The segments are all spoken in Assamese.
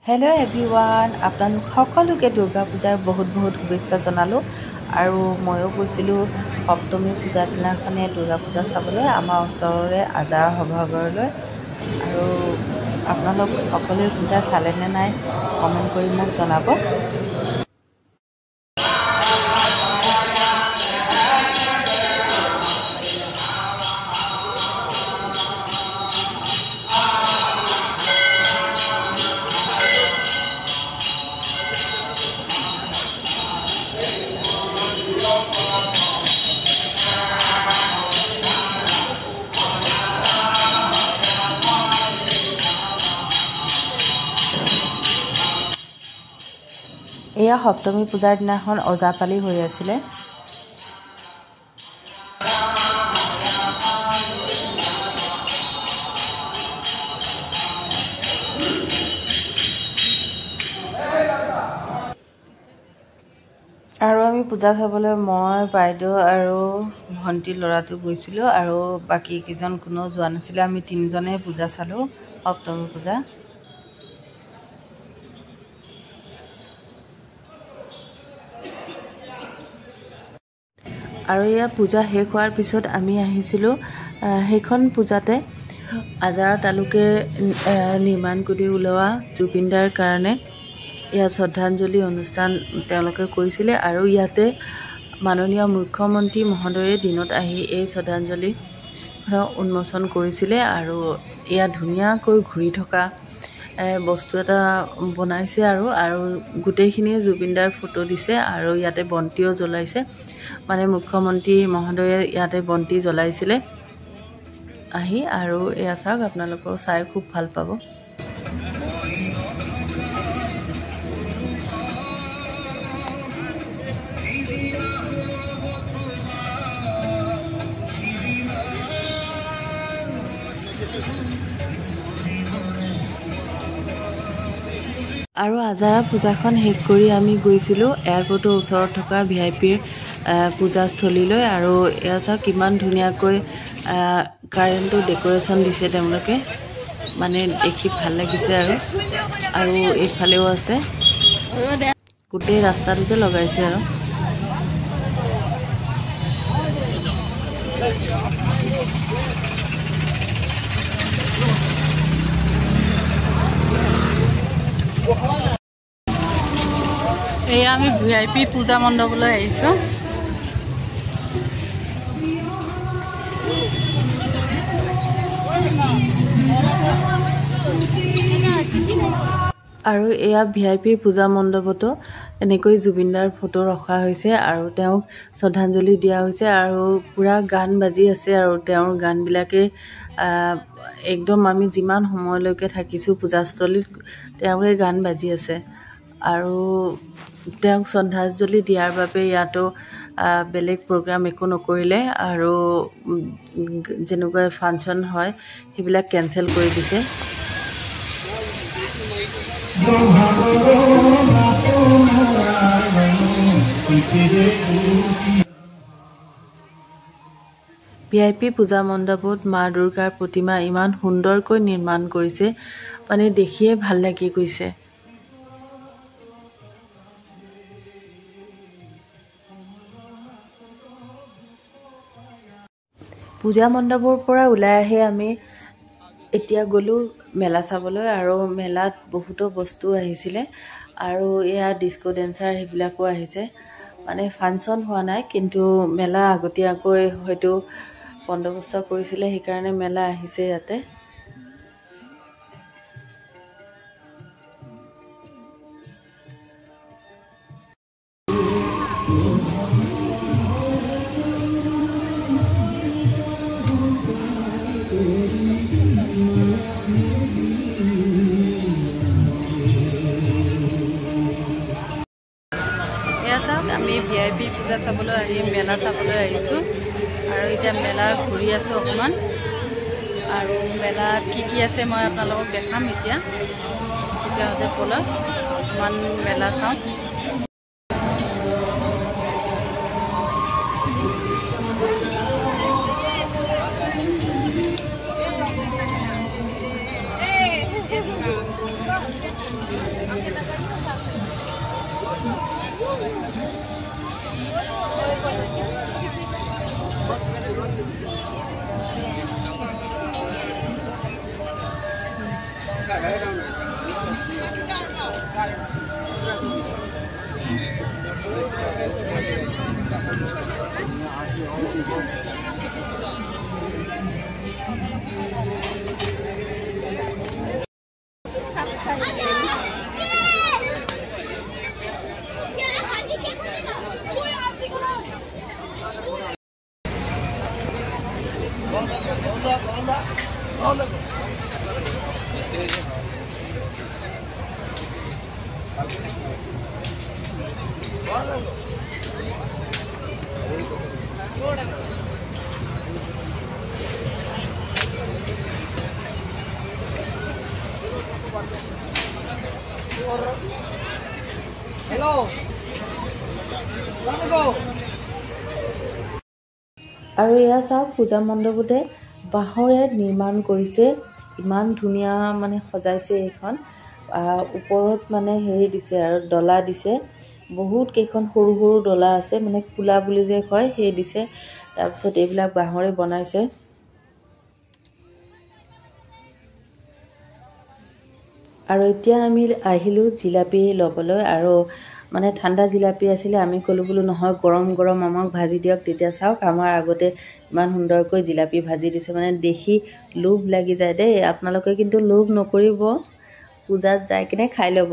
हेलो एवरीवन आपन सकलोके दुर्गा पूजार बहुत बहुत शुभेच्छा जनालो आरो मयो গৈছিলো सप्तमी पूजा दिनाखने दुर्गा पूजा चाবলৈ आमार ओसररे आजार सभागरলৈ आरो आपनालोक सकलोए पूजा चाले ने नाय कमेन्ट কৰি মোক জনাব। एया सप्तमी पूजार दिनाखन ओजापाली হৈ আছিল। আৰু আমি পূজা চাবলৈ মই বাইদেউ আৰু ভন্টি লৰাটো গৈছিল আৰু বাকি কিজন কোনো যোৱা নাছিল। আমি তিনিজনে পূজা চালো সপ্তমী পূজা। আৰু ইয়া পূজা শেষ হোৱাৰ পিছত আমি আহিছিলো সেইখন পূজাতে আজাৰা তালুকে নিৰ্মাণ কৰি উলোৱা জুবিনদাৰ কাৰণে ইয়া শ্ৰদ্ধাঞ্জলি অনুষ্ঠান তেওঁলোকে কৰিছিলে আৰু ইয়াতে মাননীয় মুখ্যমন্ত্ৰী মহোদয়ে দিনত আহি এই শ্ৰদ্ধাঞ্জলি উন্মোচন কৰিছিলে আৰু ইয়া ধুনিয়াকৈ ঘূৰি থকা বস্তু এটা বনাইছে আৰু গোটেইখিনি জুবিনদাৰ ফটো দিছে আৰু ইয়াতে বন্তিও জ্বলাইছে। মানে মুখ্যমন্ত্ৰী মহোদয়ে ইয়াতে বন্তি জ্বলাইছিলে আহি আৰু এয়া চাওক আপোনালোকৰ চাই খুব ভাল পাব। আৰু আজাৰা পূজাখন শেষ কৰি আমি গৈছিলো এয়াৰপৰ্টৰ ওচৰত থকা ভিআইপিৰ পূজাস্থলীলৈ আৰু এয়া চাওক কিমান ধুনিয়াকৈ কাৰেণ্টৰ ডেকোৰেশন দিছে তেওঁলোকে, মানে দেখি ভাল লাগিছে আৰু এইফালেও আছে গোটেই ৰাস্তাটোতে লগাইছে আৰু এয়া আমি ভিআইপি পূজা মণ্ডপলৈ আহিছো। আৰু এয়া ভিআইপিৰ পূজা মণ্ডপতো এনেকৈ জুবিনদাৰ ফটো ৰখা হৈছে আৰু তেওঁক শ্ৰদ্ধাঞ্জলি দিয়া হৈছে আৰু পুৰা গান বাজি আছে আৰু তেওঁৰ গানবিলাকে একদম আমি যিমান সময়লৈকে থাকিছো পূজাস্থলীত তেওঁৰে গান বাজি আছে আৰু তেওঁক শ্ৰদ্ধাঞ্জলি দিয়াৰ বাবে ইয়াতো বেলেগ প্ৰগ্ৰাম একো নকৰিলে আৰু যেনেকুৱা ফাংচন হয় সেইবিলাক কেনসেল কৰি দিছে। ভিআইপি পূজা মণ্ডপত মা দুৰ্গাৰ প্ৰতিমা ইমান সুন্দৰকৈ নিৰ্মাণ কৰিছে, মানে দেখিয়ে ভাল লাগি গৈছে। পূজা মণ্ডপৰ পৰা ওলাই আহি আমি এতিয়া গলো মেলা চাবলৈ আৰু মেলাত বহুতো বস্তু আহিছিলে আৰু এয়া ডিস্কো ডেন্সাৰ সেইবিলাকো আহিছে। মানে ফাংচন হোৱা নাই কিন্তু মেলা আগতীয়াকৈ হয়তো বন্দবস্ত কৰিছিলে সেইকাৰণে মেলা আহিছে ইয়াতে। আমি ভিআইপি পূজা চাবলৈ আহি মেলা চাবলৈ আহিছোঁ আৰু এতিয়া মেলা ঘূৰি আছোঁ অকণমান আৰু মেলাত কি আছে মই আপোনালোকক দেখাম এতিয়া। তেতিয়াহ'লে ব'লক অকণমান মেলা চাওঁ। Hello. Let's go. আৰু এয়া চাওক পূজা মণ্ডপতে বাঁহৰে নিৰ্মাণ কৰিছে ইমান ধুনীয়া মানে সজাইছে এইখন ওপৰত মানে হেৰি দিছে আৰু ডলা দিছে বহুত কেইখন সৰু সৰু ডলা আছে মানে কুলা বুলি যে কয় সেই দিছে তাৰপিছত এইবিলাক বাঁহৰে বনাইছে আৰু এতিয়া আমি আহিলো জিলাপি লবলৈ আৰু মানে ঠাণ্ডা জিলাপি আছিলে আমি কলো বলো নহয় গৰম গৰম আমাক ভাজি দিয়ক তেতিয়া চাওক আমাৰ আগতে ইমান সুন্দৰকৈ জিলাপি ভাজি দিছে মানে দেখি লোভ লাগি যায় দেই আপোনালোকে কিন্তু লোভ নকৰিব পূজাত যাই কিনে খাই ল'ব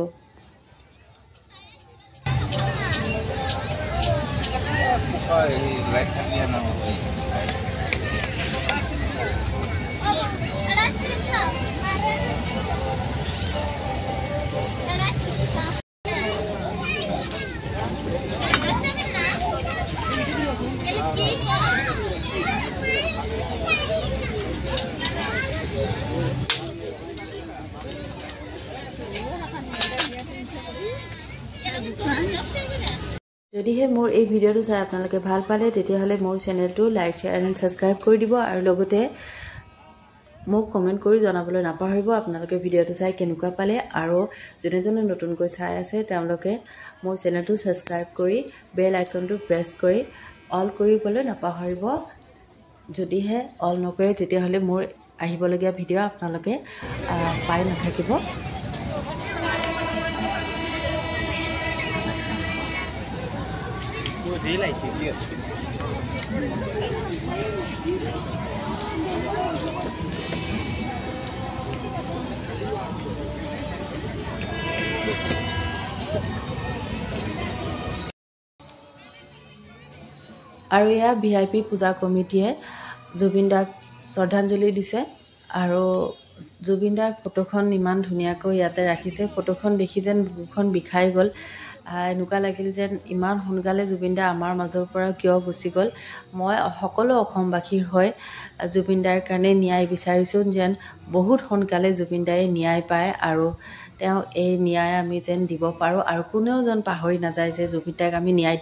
যদিহে মোৰ এই ভিডিঅ'টো চাই আপোনালোকে ভাল পালে তেতিয়াহ'লে মোৰ চেনেলটো লাইক শ্বেয়াৰ এণ্ড ছাবস্ক্ৰাইব কৰি দিব আৰু লগতে মোক কমেণ্ট কৰি জনাবলৈ নাপাহৰিব আপোনালোকে ভিডিঅ'টো চাই কেনেকুৱা পালে আৰু যোনে যোনে নতুনকৈ চাই আছে তেওঁলোকে মোৰ চেনেলটো ছাবস্ক্ৰাইব কৰি বেল আইকনটো প্ৰেছ কৰি অল কৰিবলৈ নাপাহৰিব যদিহে অল নকৰে তেতিয়াহ'লে মোৰ আহিবলগীয়া ভিডিঅ' আপোনালোকে পাই নাথাকিব আৰু এয়া VIP পূজা কমিটিয়ে জুবিন দাক শ্ৰদ্ধাঞ্জলি দিছে আৰু জুবিন দাৰ ফটোখন ইমান ধুনীয়াকৈ ইয়াতে ৰাখিছে ফটোখন দেখি যেন বুকুখন বিষাই গ'ল এনেকুৱা লাগিল যেন ইমান সোনকালে জুবিন দা আমাৰ মাজৰ পৰা কিয় গুচি গ'ল মই সকলো অসমবাসীৰ হৈ জুবিন দাৰ কাৰণে ন্যায় বিচাৰিছোঁ যেন বহুত সোনকালে জুবিন দায়ে ন্যায় পায় আৰু তেওঁ এই ন্যায় আমি যেন দিব পাৰোঁ আৰু কোনেও যেন পাহৰি নাযায় যে জুবিন দাক আমি ন্যায়